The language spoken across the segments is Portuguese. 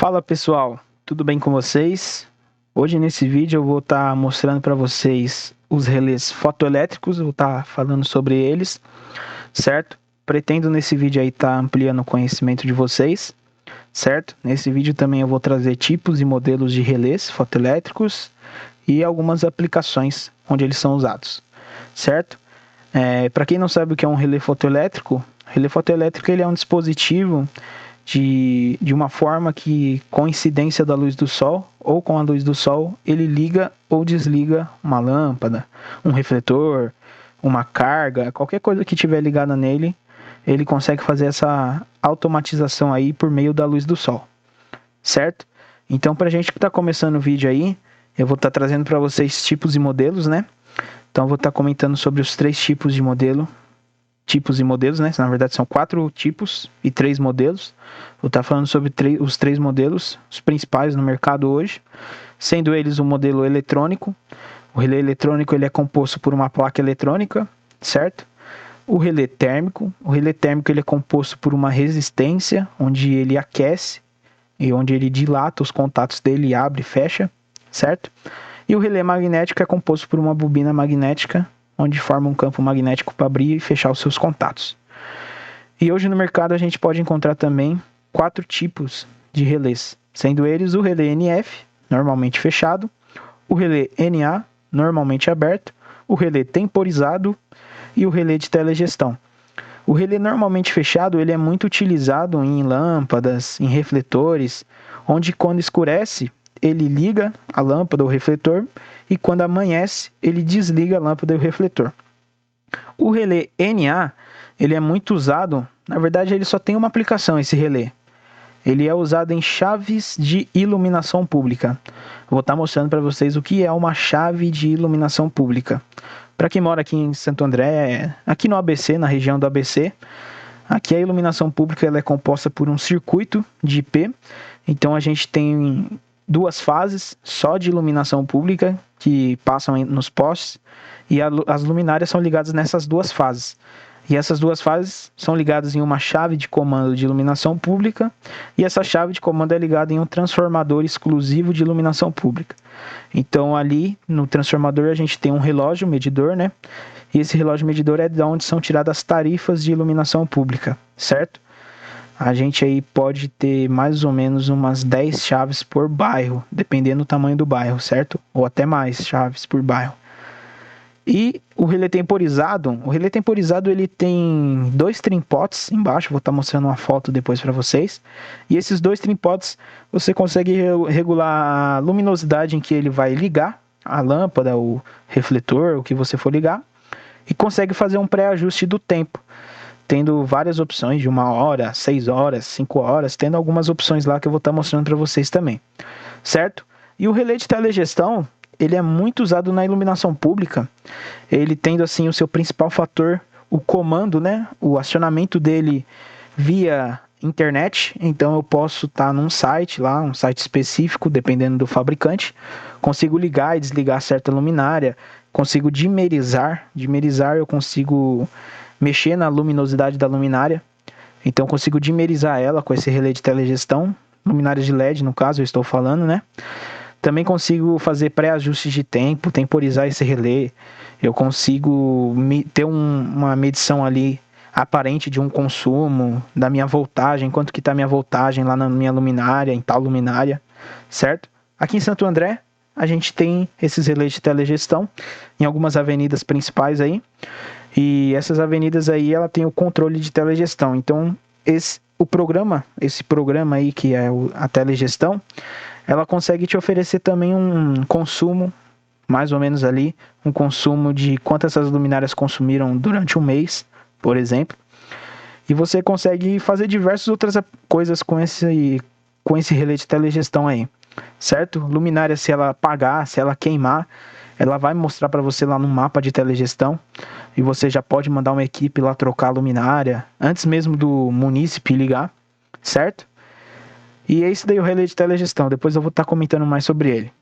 Fala pessoal, tudo bem com vocês? Hoje nesse vídeo eu vou estar mostrando para vocês os relés fotoelétricos, vou estar falando sobre eles, certo? Pretendo nesse vídeo aí estar ampliando o conhecimento de vocês, certo? Nesse vídeo também eu vou trazer tipos e modelos de relés fotoelétricos e algumas aplicações onde eles são usados, certo? Para quem não sabe o que é um relé fotoelétrico ele é um dispositivo de uma forma que, com incidência da luz do sol ou com a luz do sol, ele liga ou desliga uma lâmpada, um refletor, uma carga, qualquer coisa que estiver ligada nele, ele consegue fazer essa automatização aí por meio da luz do sol, certo? Então, para a gente que está começando o vídeo aí, eu vou estar trazendo para vocês tipos e modelos, né? Então, eu vou estar comentando sobre os três tipos e modelos, né? Na verdade, são 4 tipos e 3 modelos. Vou estar falando sobre os 3 modelos, os principais no mercado hoje, sendo eles o modelo eletrônico. O relé eletrônico ele é composto por uma placa eletrônica, certo? O relé térmico ele é composto por uma resistência, onde ele aquece e onde ele dilata os contatos dele, abre e fecha, certo? E o relé magnético é composto por uma bobina magnética, onde forma um campo magnético para abrir e fechar os seus contatos. E hoje no mercado a gente pode encontrar também 4 tipos de relés, sendo eles o relé NF, normalmente fechado, o relé NA, normalmente aberto, o relé temporizado e o relé de telegestão. O relé normalmente fechado ele é muito utilizado em lâmpadas, em refletores, onde quando escurece ele liga a lâmpada ou refletor e quando amanhece ele desliga a lâmpada e o refletor. O relé NA ele é muito usado, na verdade ele só tem uma aplicação esse relé. Ele é usado em chaves de iluminação pública. Vou estar mostrando para vocês o que é uma chave de iluminação pública. Para quem mora aqui em Santo André, aqui no ABC, na região do ABC, aqui a iluminação pública ela é composta por um circuito de IP. Então a gente tem 2 fases só de iluminação pública que passam nos postes e as luminárias são ligadas nessas 2 fases. E essas 2 fases são ligadas em uma chave de comando de iluminação pública e essa chave de comando é ligada em um transformador exclusivo de iluminação pública. Então ali no transformador a gente tem um relógio medidor, né? E esse relógio medidor é de onde são tiradas as tarifas de iluminação pública, certo? A gente aí pode ter mais ou menos umas 10 chaves por bairro, dependendo do tamanho do bairro, certo? Ou até mais chaves por bairro. E o relé temporizado ele tem 2 trimpotes embaixo, vou estar mostrando uma foto depois para vocês. E esses 2 trimpotes você consegue regular a luminosidade em que ele vai ligar a lâmpada, o refletor, o que você for ligar. E consegue fazer um pré-ajuste do tempo, tendo várias opções de 1 hora, 6 horas, 5 horas, tendo algumas opções lá que eu vou estar mostrando para vocês também, certo? E o relé de telegestão, ele é muito usado na iluminação pública, ele tendo assim o seu principal fator, o comando, né? O acionamento dele via internet, então eu posso estar num site lá, um site específico, dependendo do fabricante, consigo ligar e desligar certa luminária, consigo dimerizar eu consigo mexer na luminosidade da luminária, então consigo dimerizar ela com esse relé de telegestão, luminárias de LED no caso eu estou falando, né? Também consigo fazer pré-ajustes de tempo, temporizar esse relé, eu consigo ter uma medição ali aparente de um consumo, da minha voltagem, quanto que está a minha voltagem lá na minha luminária, em tal luminária, certo? Aqui em Santo André, a gente tem esses relés de telegestão em algumas avenidas principais aí, e essas avenidas aí, ela tem o controle de telegestão. Então, esse programa aí, que é a telegestão, ela consegue te oferecer também um consumo, mais ou menos ali, um consumo de quanto essas luminárias consumiram durante um mês, por exemplo. E você consegue fazer diversas outras coisas com esse relé de telegestão aí, certo? Luminária, se ela apagar, se ela queimar, ela vai mostrar para você lá no mapa de telegestão e você já pode mandar uma equipe lá trocar a luminária antes mesmo do munícipe ligar, certo? E é isso daí o relé de telegestão, depois eu vou estar comentando mais sobre ele.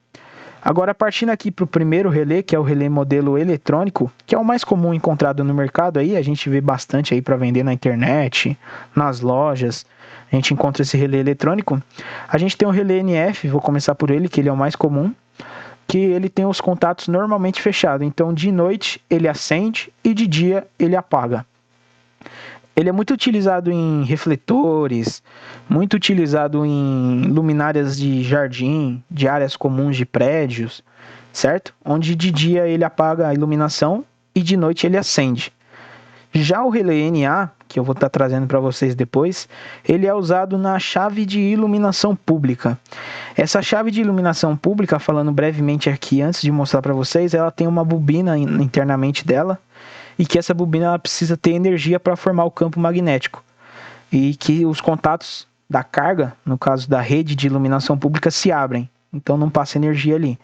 Agora, partindo aqui para o primeiro relé, que é o relé modelo eletrônico, que é o mais comum encontrado no mercado aí, a gente vê bastante aí para vender na internet, nas lojas, a gente encontra esse relé eletrônico. A gente tem o relé NF, vou começar por ele, que ele é o mais comum, que ele tem os contatos normalmente fechados, então de noite ele acende e de dia ele apaga. Ele é muito utilizado em refletores, muito utilizado em luminárias de jardim, de áreas comuns de prédios, certo? Onde de dia ele apaga a iluminação e de noite ele acende. Já o relé NA, que eu vou estar trazendo para vocês depois, ele é usado na chave de iluminação pública. Essa chave de iluminação pública, falando brevemente aqui antes de mostrar para vocês, ela tem uma bobina internamente dela, e que essa bobina ela precisa ter energia para formar o campo magnético. E que os contatos da carga, no caso da rede de iluminação pública, se abrem. Então não passa energia ali.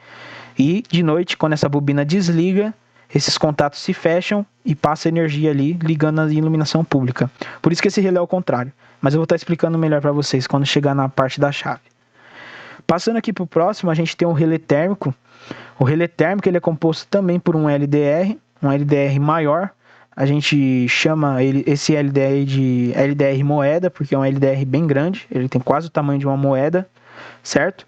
E de noite, quando essa bobina desliga, esses contatos se fecham e passa energia ali, ligando a iluminação pública. Por isso que esse relé é o contrário. Mas eu vou estar explicando melhor para vocês quando chegar na parte da chave. Passando aqui para o próximo, a gente tem o relé térmico. O relé térmico ele é composto também por um LDR maior. A gente chama esse LDR de LDR moeda, porque é um LDR bem grande, ele tem quase o tamanho de uma moeda, certo?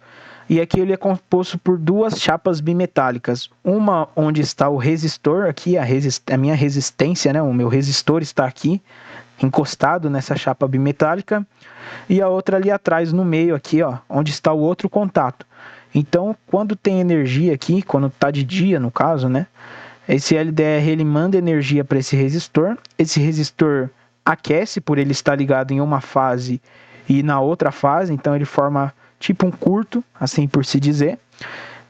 E aqui ele é composto por duas chapas bimetálicas, uma onde está o resistor, aqui a minha resistência, né? O meu resistor está aqui, encostado nessa chapa bimetálica, e a outra ali atrás, no meio aqui, ó, onde está o outro contato. Então, quando tem energia aqui, quando está de dia, no caso, né? Esse LDR ele manda energia para esse resistor aquece por ele estar ligado em uma fase e na outra fase, então ele forma tipo um curto, assim por se dizer.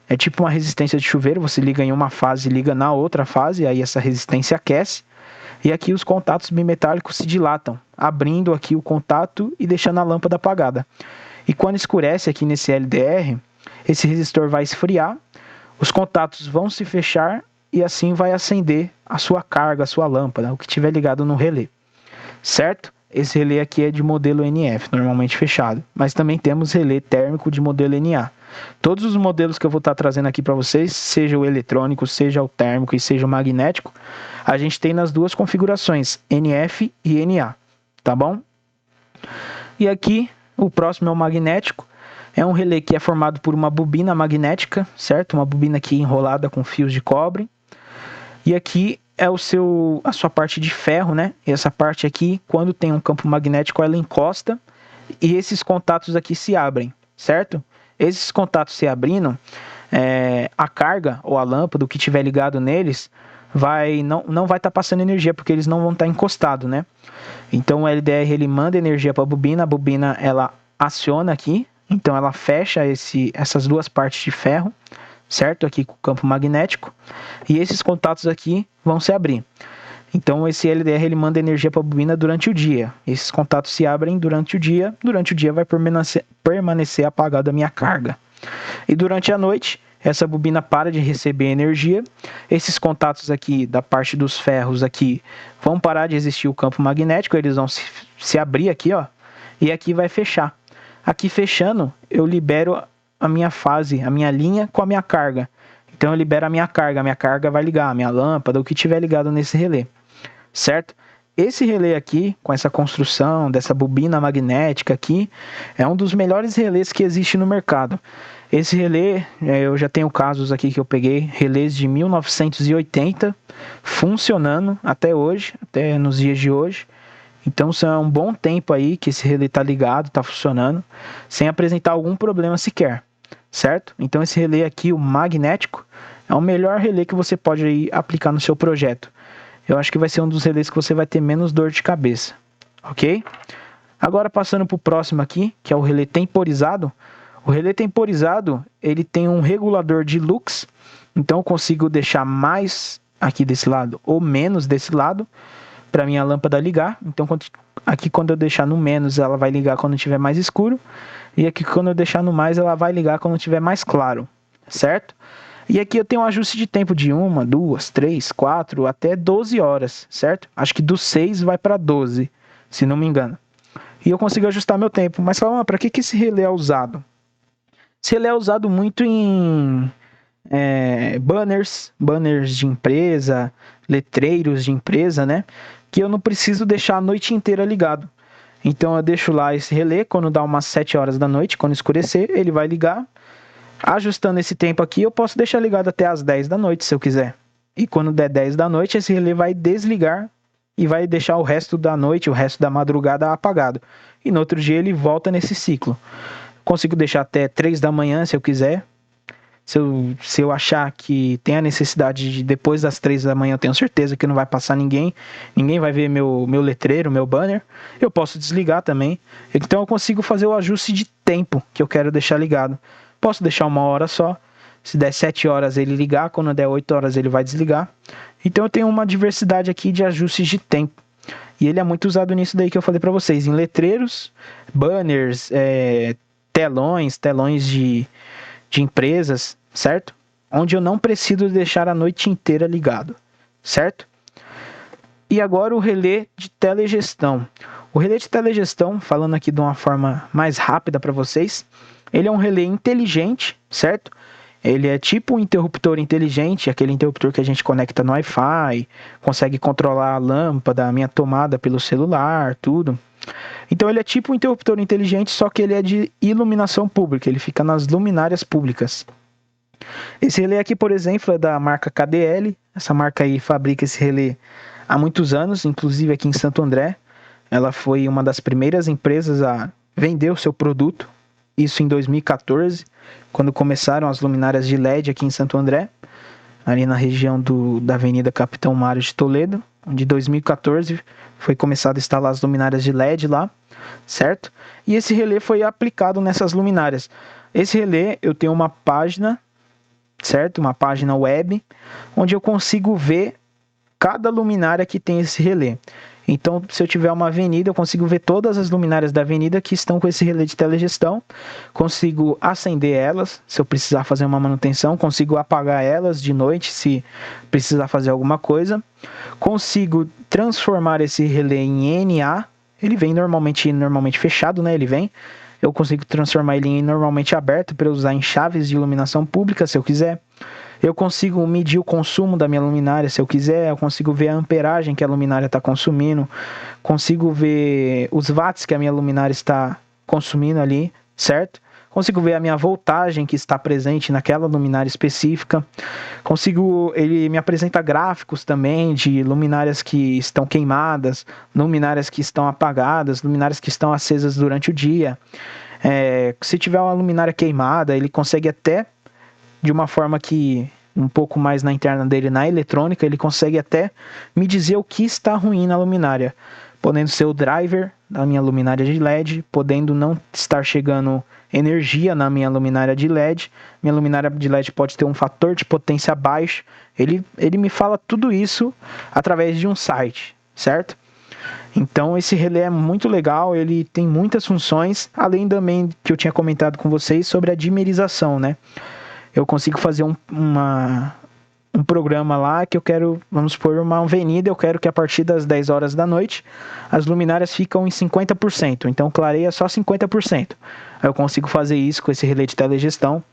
É tipo uma resistência de chuveiro, você liga em uma fase e liga na outra fase, aí essa resistência aquece. E aqui os contatos bimetálicos se dilatam, abrindo aqui o contato e deixando a lâmpada apagada. E quando escurece aqui nesse LDR, esse resistor vai esfriar, os contatos vão se fechar e assim vai acender a sua carga, a sua lâmpada, o que tiver ligado no relé, certo? Esse relé aqui é de modelo NF, normalmente fechado, mas também temos relé térmico de modelo NA. Todos os modelos que eu vou estar trazendo aqui para vocês, seja o eletrônico, seja o térmico e seja o magnético, a gente tem nas duas configurações, NF e NA, tá bom? E aqui, o próximo é o magnético. É um relé que é formado por uma bobina magnética, certo? Uma bobina aqui enrolada com fios de cobre. E aqui é a sua parte de ferro, né? E essa parte aqui, quando tem um campo magnético, ela encosta e esses contatos aqui se abrem, certo? Esses contatos se abrindo, a carga ou a lâmpada, o que tiver ligado neles, não vai estar passando energia, porque eles não vão estar encostados, né? Então o LDR ele manda energia para a bobina ela aciona aqui, então ela fecha essas duas partes de ferro, certo? Aqui com o campo magnético. E esses contatos aqui vão se abrir. Então esse LDR ele manda energia para a bobina durante o dia. Esses contatos se abrem durante o dia vai permanecer apagada a minha carga. E durante a noite, essa bobina para de receber energia. Esses contatos aqui da parte dos ferros aqui vão parar de existir o campo magnético, eles vão se abrir aqui, ó, e aqui vai fechar. Aqui fechando, eu libero a minha fase, a minha linha com a minha carga. Então eu libero a minha carga vai ligar, a minha lâmpada, o que tiver ligado nesse relé, certo? Esse relé aqui, com essa construção dessa bobina magnética aqui, é um dos melhores relés que existe no mercado. Esse relé, eu já tenho casos aqui que eu peguei, relés de 1980, funcionando até hoje, até nos dias de hoje. Então, isso é um bom tempo aí que esse relé está ligado, está funcionando, sem apresentar algum problema sequer, certo? Então, esse relé aqui, o magnético, é o melhor relé que você pode aí aplicar no seu projeto. Eu acho que vai ser um dos relés que você vai ter menos dor de cabeça, ok? Agora, passando para o próximo aqui, que é o relé temporizado. O relé temporizado, ele tem um regulador de lux, então eu consigo deixar mais aqui desse lado ou menos desse lado, para minha lâmpada ligar. Então aqui quando eu deixar no menos, ela vai ligar quando estiver mais escuro. E aqui quando eu deixar no mais, ela vai ligar quando estiver mais claro, certo? E aqui eu tenho um ajuste de tempo de 1, 2, 3, 4, até 12 horas, certo? Acho que do 6 vai para 12, se não me engano. E eu consigo ajustar meu tempo. Mas fala, para que esse relé é usado? Esse relé é usado muito em banners de empresa, letreiros de empresa, né? Que eu não preciso deixar a noite inteira ligado. Então eu deixo lá esse relé, quando dá umas 7 horas da noite, quando escurecer, ele vai ligar. Ajustando esse tempo aqui, eu posso deixar ligado até as 10 da noite, se eu quiser. E quando der 10 da noite, esse relé vai desligar e vai deixar o resto da noite, o resto da madrugada apagado. E no outro dia ele volta nesse ciclo. Consigo deixar até 3 da manhã, se eu quiser. Se eu achar que tem a necessidade de depois das 3 da manhã, eu tenho certeza que não vai passar ninguém vai ver meu letreiro, meu banner, eu posso desligar também. Então eu consigo fazer o ajuste de tempo que eu quero deixar ligado. Posso deixar 1 hora só, se der 7 horas ele ligar, quando der 8 horas ele vai desligar. Então eu tenho uma diversidade aqui de ajustes de tempo. E ele é muito usado nisso daí que eu falei para vocês, em letreiros, banners, telões de empresas, certo? Onde eu não preciso deixar a noite inteira ligado, certo? E agora o relé de telegestão. O relé de telegestão, falando aqui de uma forma mais rápida para vocês, ele é um relé inteligente, certo? Ele é tipo um interruptor inteligente, aquele interruptor que a gente conecta no Wi-Fi, consegue controlar a lâmpada, a minha tomada pelo celular, tudo. Então ele é tipo um interruptor inteligente, só que ele é de iluminação pública, ele fica nas luminárias públicas. Esse relé aqui, por exemplo, é da marca KDL. Essa marca aí fabrica esse relé há muitos anos, inclusive aqui em Santo André. Ela foi uma das primeiras empresas a vender o seu produto, isso em 2014, quando começaram as luminárias de LED aqui em Santo André, ali na região da Avenida Capitão Mário de Toledo, onde em 2014 foi começado a instalar as luminárias de LED lá, certo? E esse relé foi aplicado nessas luminárias. Esse relé, eu tenho uma página, certo? Uma página web, onde eu consigo ver cada luminária que tem esse relé. Então, se eu tiver uma avenida, eu consigo ver todas as luminárias da avenida que estão com esse relé de telegestão. Consigo acender elas, se eu precisar fazer uma manutenção. Consigo apagar elas de noite, se precisar fazer alguma coisa. Consigo transformar esse relé em NA. Ele vem normalmente fechado, né? Eu consigo transformar ele em normalmente aberto para usar em chaves de iluminação pública, se eu quiser. Eu consigo medir o consumo da minha luminária, se eu quiser. Eu consigo ver a amperagem que a luminária está consumindo. Consigo ver os watts que a minha luminária está consumindo ali, certo? Consigo ver a minha voltagem que está presente naquela luminária específica. Ele me apresenta gráficos também de luminárias que estão queimadas, luminárias que estão apagadas, luminárias que estão acesas durante o dia. Se tiver uma luminária queimada, ele consegue até, de uma forma que um pouco mais na interna dele, na eletrônica, ele consegue até me dizer o que está ruim na luminária, podendo ser o driver da minha luminária de LED, podendo não estar chegando energia na minha luminária de LED. Minha luminária de LED pode ter um fator de potência baixo. Ele me fala tudo isso através de um site, certo? Então esse relé é muito legal, ele tem muitas funções, além também que eu tinha comentado com vocês sobre a dimerização, né? Eu consigo fazer um programa lá que eu quero, vamos supor, uma avenida, eu quero que a partir das 10 horas da noite as luminárias ficam em 50%, então clareia só 50%. Aí eu consigo fazer isso com esse relé de telegestão.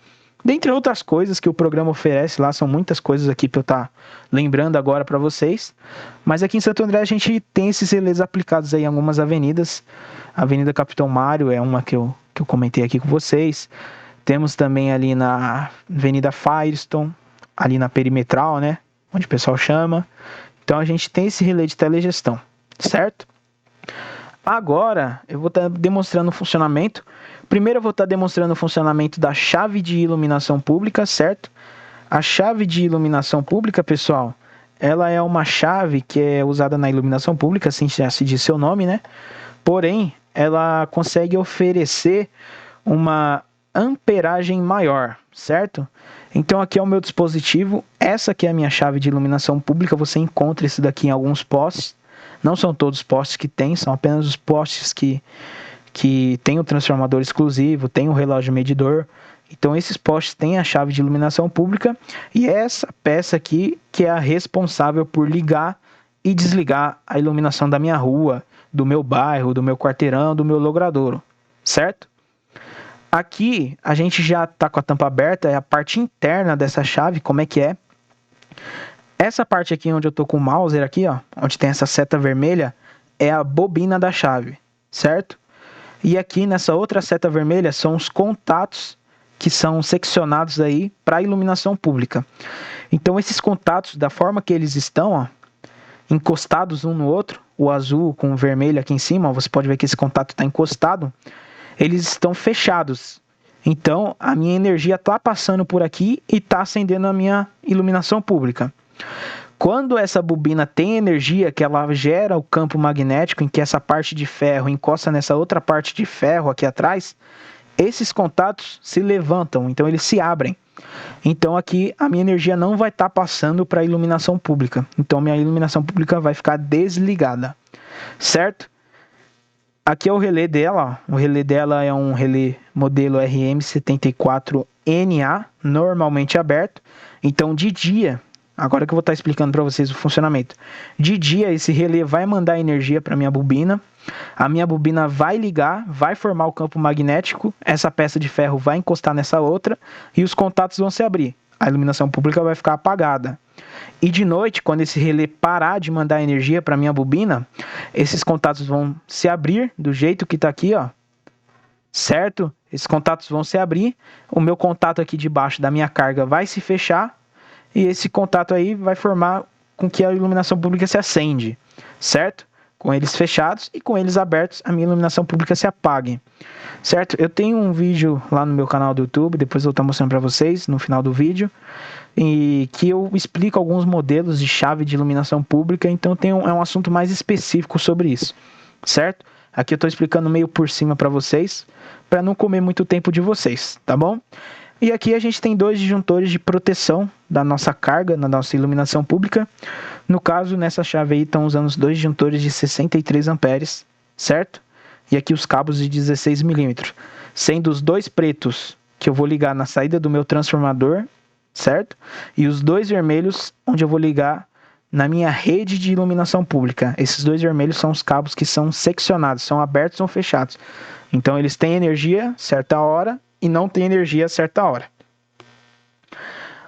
Dentre outras coisas que o programa oferece lá, são muitas coisas aqui para eu estar lembrando agora para vocês. Mas aqui em Santo André a gente tem esses relés aplicados aí em algumas avenidas. A Avenida Capitão Mário é uma que eu comentei aqui com vocês. Temos também ali na Avenida Firestone, ali na Perimetral, né? Onde o pessoal chama. Então a gente tem esse relé de telegestão, certo? Agora eu vou estar demonstrando o funcionamento. Primeiro eu vou estar demonstrando o funcionamento da chave de iluminação pública, certo? A chave de iluminação pública, pessoal, ela é uma chave que é usada na iluminação pública, assim já se diz seu nome, né? Porém, ela consegue oferecer uma amperagem maior, certo? Então aqui é o meu dispositivo, essa aqui é a minha chave de iluminação pública, você encontra isso daqui em alguns postes, não são todos os postes que tem, são apenas os postes que tem o transformador exclusivo, tem o relógio medidor. Então esses postes têm a chave de iluminação pública e essa peça aqui que é a responsável por ligar e desligar a iluminação da minha rua, do meu bairro, do meu quarteirão, do meu logradouro, certo? Aqui a gente já está com a tampa aberta, é a parte interna dessa chave, como é que é. Essa parte aqui onde eu tô com o mouse aqui, ó, onde tem essa seta vermelha, é a bobina da chave, certo? E aqui nessa outra seta vermelha são os contatos que são seccionados aí para iluminação pública. Então esses contatos, da forma que eles estão, ó, encostados um no outro, o azul com o vermelho aqui em cima, ó, você pode ver que esse contato está encostado, eles estão fechados. Então a minha energia está passando por aqui e está acendendo a minha iluminação pública. Quando essa bobina tem energia, que ela gera o campo magnético, em que essa parte de ferro encosta nessa outra parte de ferro aqui atrás, esses contatos se levantam, então eles se abrem. Então aqui a minha energia não vai estar passando para a iluminação pública. Então minha iluminação pública vai ficar desligada, certo? Aqui é o relé dela. Ó. O relé dela é um relé modelo RM74NA, normalmente aberto. Então de dia, agora que eu vou estar explicando para vocês o funcionamento. De dia esse relé vai mandar energia para minha bobina. A minha bobina vai ligar, vai formar o campo magnético, essa peça de ferro vai encostar nessa outra e os contatos vão se abrir. A iluminação pública vai ficar apagada. E de noite, quando esse relé parar de mandar energia para minha bobina, esses contatos vão se abrir do jeito que está aqui, ó. Certo? Esses contatos vão se abrir, o meu contato aqui de baixo da minha carga vai se fechar e esse contato aí vai formar com que a iluminação pública se acende, certo? Com eles fechados e com eles abertos, a minha iluminação pública se apague, certo? Eu tenho um vídeo lá no meu canal do YouTube, depois eu vou estar mostrando para vocês no final do vídeo, e que eu explico alguns modelos de chave de iluminação pública, então é um assunto mais específico sobre isso, certo? Aqui eu estou explicando meio por cima para vocês, para não comer muito tempo de vocês, tá bom? E aqui a gente tem dois disjuntores de proteção da nossa carga, na nossa iluminação pública. No caso, nessa chave aí estão usando os dois disjuntores de 63 amperes, certo? E aqui os cabos de 16 milímetros, sendo os dois pretos que eu vou ligar na saída do meu transformador, certo? E os dois vermelhos onde eu vou ligar na minha rede de iluminação pública. Esses dois vermelhos são os cabos que são seccionados, são abertos ou fechados. Então eles têm energia certa hora e não têm energia certa hora.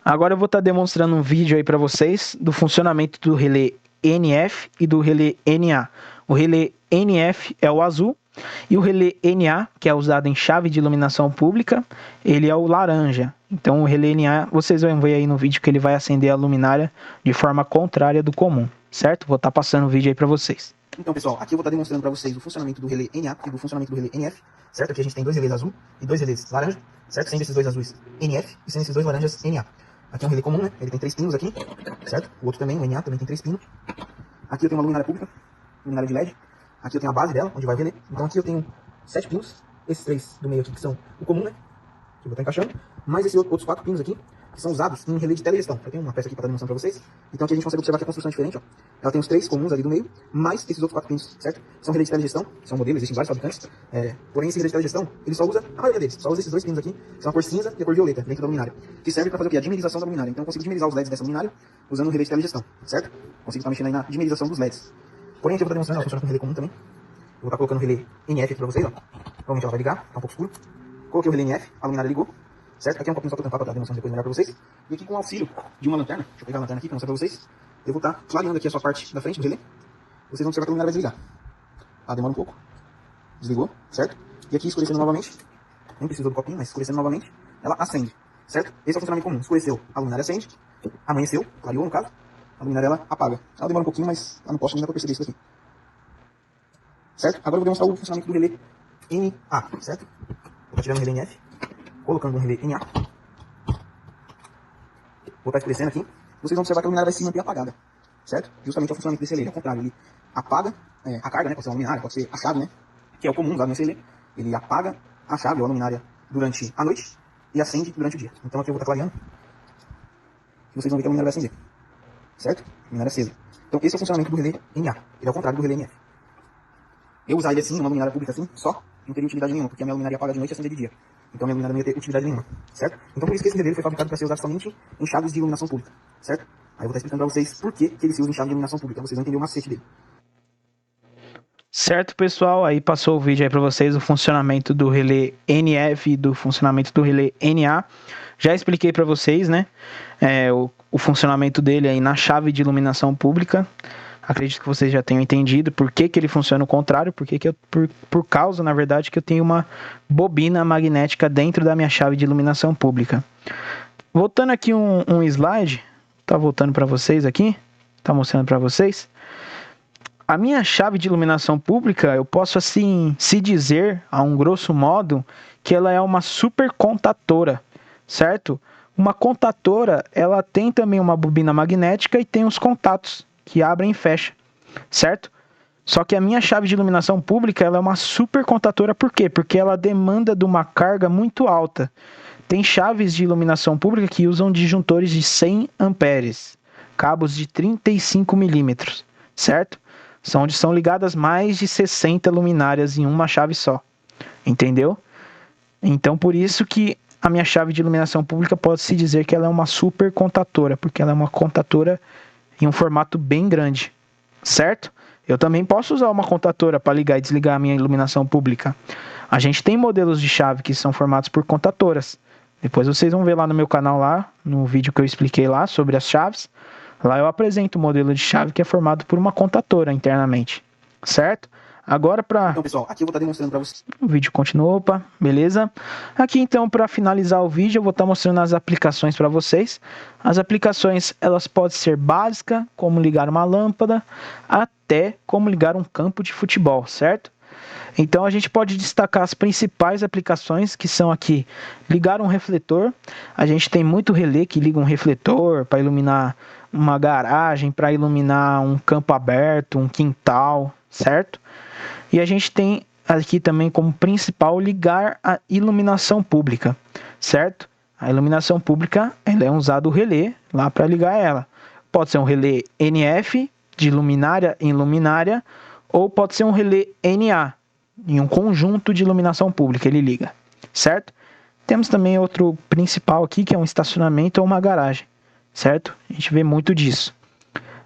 Agora eu vou estar demonstrando um vídeo aí para vocês do funcionamento do relé NF e do relé NA. O relé NF é o azul e o relé NA, que é usado em chave de iluminação pública, ele é o laranja. Então o relé NA, vocês vão ver aí no vídeo que ele vai acender a luminária de forma contrária do comum, certo? Vou estar passando o vídeo aí para vocês. Então, pessoal, aqui eu vou estar demonstrando para vocês o funcionamento do relé NA e do funcionamento do relé NF, certo? Aqui a gente tem dois relés azul e dois relés laranja, certo? Sendo esses dois azuis NF e sendo esses dois laranjas NA. Aqui é um relé comum, né? Ele tem 3 pinos aqui, certo? O outro também, o NA, também tem 3 pinos. Aqui eu tenho uma luminária pública, luminária de LED. Aqui eu tenho a base dela, onde vai o relé. Então aqui eu tenho 7 pinos, esses 3 do meio aqui que são o comum, né? Que eu vou estar encaixando. Mais esses outros 4 pinos aqui, que são usados em relé de telegestão. Eu tenho uma peça aqui para estar demonstrando para vocês. Então aqui a gente consegue observar que a construção é diferente, ó. Ela tem os 3 comuns ali do meio, mais esses outros 4 pinos, certo? São relés de telegestão, são modelos, existem vários fabricantes. Porém, esse relé de telegestão, ele só usa, a maioria deles, só usa esses 2 pinos aqui, que são a cor cinza e a cor violeta, dentro da luminária. Que serve para fazer o quê? A dimerização da luminária. Então eu consigo dimerizar os LEDs dessa luminária usando o relé de telegestão, certo? Consigo estar mexendo aí na dimerização dos LEDs. Porém, aqui eu vou estar demonstrando, ela funciona com relé comum também. Eu vou estar colocando o relé NF aqui para vocês, ó. Provavelmente ela vai ligar, tá um pouco escuro. Coloquei o relé NF, a luminária ligou. Certo? Aqui é um pouquinho só para tampar, para dar demonstração depois melhor para vocês. E aqui com o auxílio de uma lanterna, deixa eu pegar a lanterna aqui para mostrar para vocês. Eu vou estar clareando aqui a sua parte da frente do relé. Vocês vão observar que a luminária vai desligar. Ela demora um pouco. Desligou, certo? E aqui escurecendo novamente. Nem precisou do copinho, mas escurecendo novamente. Ela acende, certo? Esse é o funcionamento comum. Escureceu, a luminária acende. Amanheceu, clareou no caso. A luminária ela apaga. Ela demora um pouquinho, mas lá no poste ainda dá para perceber isso aqui. Certo? Agora eu vou demonstrar o funcionamento do relé NA, certo? Vou estar tirando o relé NF. Colocando um relé NA. Vou estar escurecendo aqui. Vocês vão observar que a luminária vai se manter apagada. Certo? Justamente é o funcionamento desse relé. Ao contrário, ele apaga a carga, né? Pode ser uma luminária, pode ser a chave, né? Que é o comum usado nesse relé. Ele apaga a chave ou a luminária durante a noite e acende durante o dia. Então aqui eu vou estar clareando. E vocês vão ver que a luminária vai acender. Certo? A luminária acesa. Então esse é o funcionamento do relé NA. Ele é ao contrário do relé NF. Eu usar ele assim, uma luminária pública assim, só, não teria utilidade nenhuma, porque a minha luminária apaga de noite e acende de dia. Então a minha luminária não ia ter utilidade nenhuma, certo? Então por isso que esse relé foi fabricado para ser usado somente em chaves de iluminação pública, certo? Aí eu vou estar explicando para vocês por que ele se usa em chave de iluminação pública, vocês vão entender o macete dele. Certo, pessoal, aí passou o vídeo aí para vocês o funcionamento do relé NF e do funcionamento do relé NA. Já expliquei para vocês, né, o funcionamento dele aí na chave de iluminação pública. Acredito que vocês já tenham entendido por que ele funciona ao contrário, por causa, na verdade, que eu tenho uma bobina magnética dentro da minha chave de iluminação pública. Voltando aqui um slide, tá voltando para vocês aqui, tá mostrando para vocês. A minha chave de iluminação pública, eu posso assim se dizer, a um grosso modo, que ela é uma supercontatora, certo? Uma contatora, ela tem também uma bobina magnética e tem os contatos que abrem e fecham, certo? Só que a minha chave de iluminação pública, ela é uma supercontatora, por quê? Porque ela demanda de uma carga muito alta. Tem chaves de iluminação pública que usam disjuntores de 100 amperes, cabos de 35 milímetros, certo? Onde são ligadas mais de 60 luminárias em uma chave só, entendeu? Então, por isso que a minha chave de iluminação pública pode-se dizer que ela é uma supercontatora, porque ela é uma contatora em um formato bem grande, certo? Eu também posso usar uma contatora para ligar e desligar a minha iluminação pública. A gente tem modelos de chave que são formados por contatoras. Depois vocês vão ver lá no meu canal, lá no vídeo que eu expliquei lá sobre as chaves. Lá eu apresento o modelo de chave que é formado por uma contatora internamente, certo? Agora para... Então, pessoal, aqui eu vou estar demonstrando para vocês. O vídeo continua, opa, beleza? Aqui então, para finalizar o vídeo, eu vou estar mostrando as aplicações para vocês. As aplicações, elas podem ser básicas, como ligar uma lâmpada, até como ligar um campo de futebol, certo? Então a gente pode destacar as principais aplicações, que são aqui ligar um refletor. A gente tem muito relé que liga um refletor para iluminar uma garagem, para iluminar um campo aberto, um quintal, certo? E a gente tem aqui também como principal ligar a iluminação pública, certo? A iluminação pública, ela é usado o relé lá para ligar ela. Pode ser um relé NF, de luminária em luminária, ou pode ser um relé NA, em um conjunto de iluminação pública ele liga, certo? Temos também outro principal aqui, que é um estacionamento ou uma garagem, certo? A gente vê muito disso.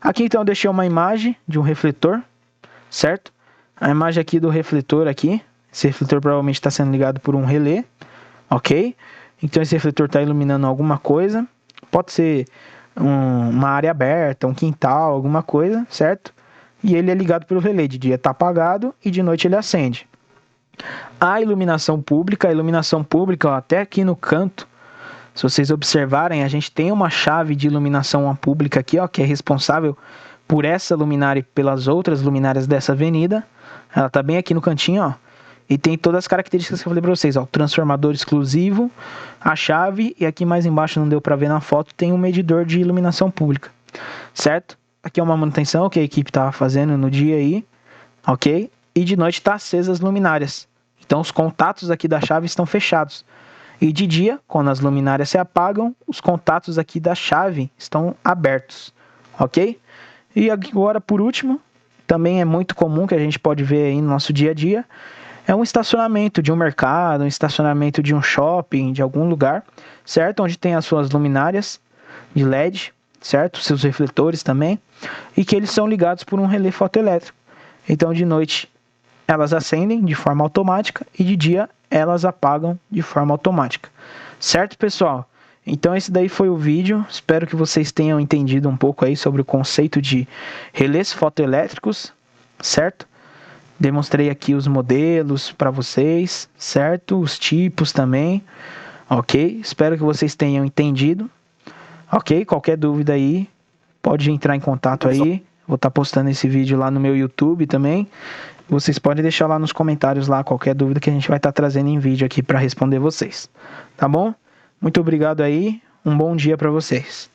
Aqui então eu deixei uma imagem de um refletor, certo? A imagem aqui do refletor aqui, esse refletor provavelmente está sendo ligado por um relé, ok? Então esse refletor está iluminando alguma coisa, pode ser uma área aberta, um quintal, alguma coisa, certo? E ele é ligado pelo relé, de dia está apagado e de noite ele acende. A iluminação pública, ó, até aqui no canto, se vocês observarem, a gente tem uma chave de iluminação pública aqui, ó, que é responsável por essa luminária e pelas outras luminárias dessa avenida. Ela está bem aqui no cantinho, ó, e tem todas as características que eu falei para vocês, ó, o transformador exclusivo, a chave, e aqui mais embaixo, não deu para ver na foto, tem um medidor de iluminação pública, certo? Aqui é uma manutenção que a equipe estava fazendo no dia aí, ok? E de noite está acesas as luminárias. Então os contatos aqui da chave estão fechados. E de dia, quando as luminárias se apagam, os contatos aqui da chave estão abertos, ok? E agora, por último, também é muito comum que a gente pode ver aí no nosso dia a dia, é um estacionamento de um mercado, um estacionamento de um shopping, de algum lugar, certo? Onde tem as suas luminárias de LED, certo? Seus refletores também, e que eles são ligados por um relé fotoelétrico. Então, de noite, elas acendem de forma automática e de dia elas apagam de forma automática. Certo, pessoal? Então, esse daí foi o vídeo. Espero que vocês tenham entendido um pouco aí sobre o conceito de relés fotoelétricos, certo? Demonstrei aqui os modelos para vocês, certo? Os tipos também, ok? Espero que vocês tenham entendido. Ok, qualquer dúvida aí, pode entrar em contato aí. Vou estar postando esse vídeo lá no meu YouTube também. Vocês podem deixar lá nos comentários lá qualquer dúvida que a gente vai estar trazendo em vídeo aqui para responder vocês. Tá bom? Muito obrigado aí. Um bom dia para vocês.